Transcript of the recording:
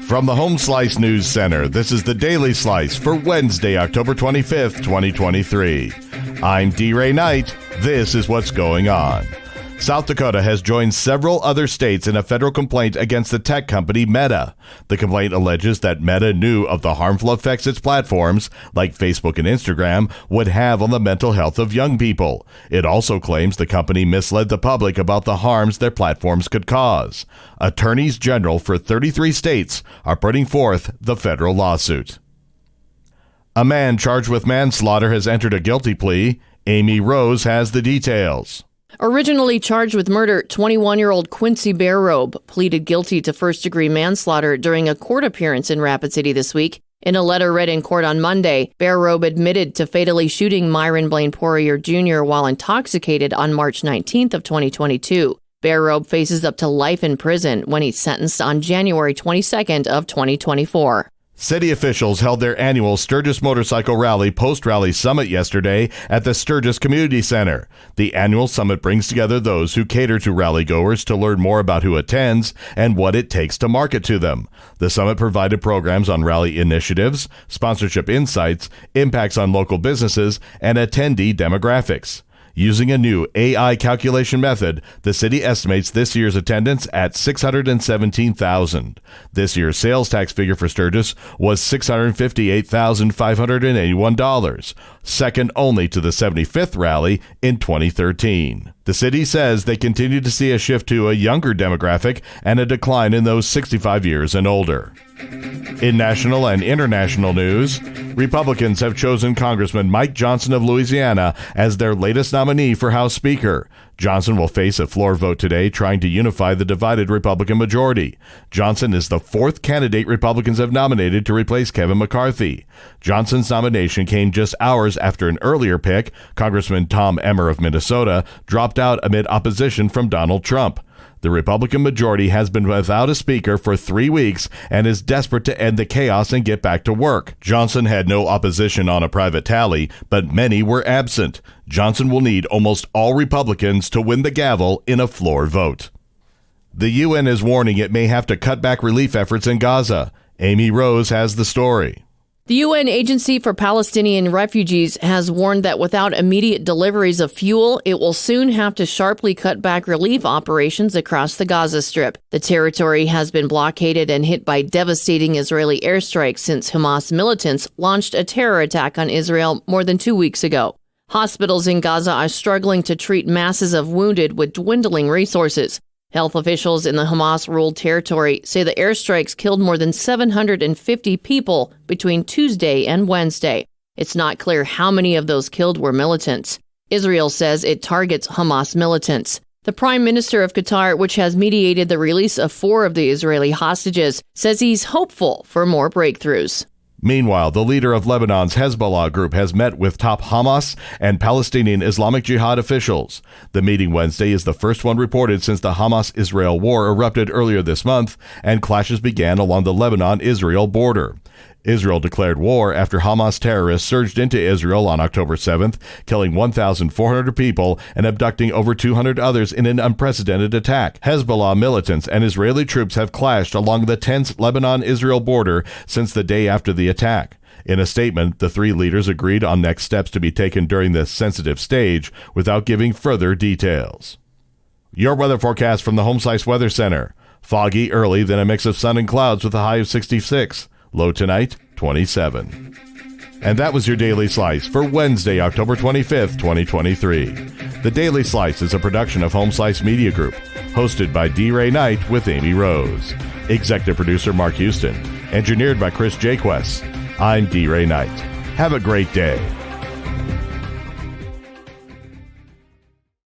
From the Home Slice News Center, this is the Daily Slice for Wednesday, October 25th, 2023. I'm D-Ray Knight. This is what's going on. South Dakota has joined several other states in a federal complaint against the tech company Meta. The complaint alleges that Meta knew of the harmful effects its platforms, like Facebook and Instagram, would have on the mental health of young people. It also claims the company misled the public about the harms their platforms could cause. Attorneys general for 33 states are putting forth the federal lawsuit. A man charged with manslaughter has entered a guilty plea. Amy Rose has the details. Originally charged with murder, 21-year-old Quincy Robe pleaded guilty to first-degree manslaughter during a court appearance in Rapid City this week. In a letter read in court on Monday, Robe admitted to fatally shooting Myron Blaine Poirier Jr. while intoxicated on March 19th of 2022. Robe faces up to life in prison when he's sentenced on January 22nd of 2024. City officials held their annual Sturgis Motorcycle Rally post-rally summit yesterday at the Sturgis Community Center. The annual summit brings together those who cater to rally-goers to learn more about who attends and what it takes to market to them. The summit provided programs on rally initiatives, sponsorship insights, impacts on local businesses, and attendee demographics. Using a new AI calculation method, the city estimates this year's attendance at 617,000. This year's sales tax figure for Sturgis was $658,581, second only to the 75th rally in 2013. The city says they continue to see a shift to a younger demographic and a decline in those 65 years and older. In national and international news, Republicans have chosen Congressman Mike Johnson of Louisiana as their latest nominee for House Speaker. Johnson will face a floor vote today trying to unify the divided Republican majority. Johnson is the fourth candidate Republicans have nominated to replace Kevin McCarthy. Johnson's nomination came just hours after an earlier pick, Congressman Tom Emmer of Minnesota, dropped out amid opposition from Donald Trump. The Republican majority has been without a speaker for 3 weeks and is desperate to end the chaos and get back to work. Johnson had no opposition on a private tally, but many were absent. Johnson will need almost all Republicans to win the gavel in a floor vote. The UN is warning it may have to cut back relief efforts in Gaza. Amy Rose has the story. The UN Agency for Palestinian Refugees has warned that without immediate deliveries of fuel, it will soon have to sharply cut back relief operations across the Gaza Strip. The territory has been blockaded and hit by devastating Israeli airstrikes since Hamas militants launched a terror attack on Israel more than 2 weeks ago. Hospitals in Gaza are struggling to treat masses of wounded with dwindling resources. Health officials in the Hamas-ruled territory say the airstrikes killed more than 750 people between Tuesday and Wednesday. It's not clear how many of those killed were militants. Israel says it targets Hamas militants. The Prime Minister of Qatar, which has mediated the release of 4 of the Israeli hostages, says he's hopeful for more breakthroughs. Meanwhile, the leader of Lebanon's Hezbollah group has met with top Hamas and Palestinian Islamic Jihad officials. The meeting Wednesday is the first one reported since the Hamas-Israel war erupted earlier this month and clashes began along the Lebanon-Israel border. Israel declared war after Hamas terrorists surged into Israel on October 7th, killing 1,400 people and abducting over 200 others in an unprecedented attack. Hezbollah militants and Israeli troops have clashed along the tense Lebanon-Israel border since the day after the attack. In a statement, the 3 leaders agreed on next steps to be taken during this sensitive stage without giving further details. Your weather forecast from the Home Slice Weather Center. Foggy early, then a mix of sun and clouds with a high of 66. Low tonight, 27. And that was your Daily Slice for Wednesday, October 25th, 2023. The Daily Slice is a production of Home Slice Media Group, hosted by D-Ray Knight with Amy Rose. Executive producer Mark Houston. Engineered by Chris Jaquess. I'm D-Ray Knight. Have a great day.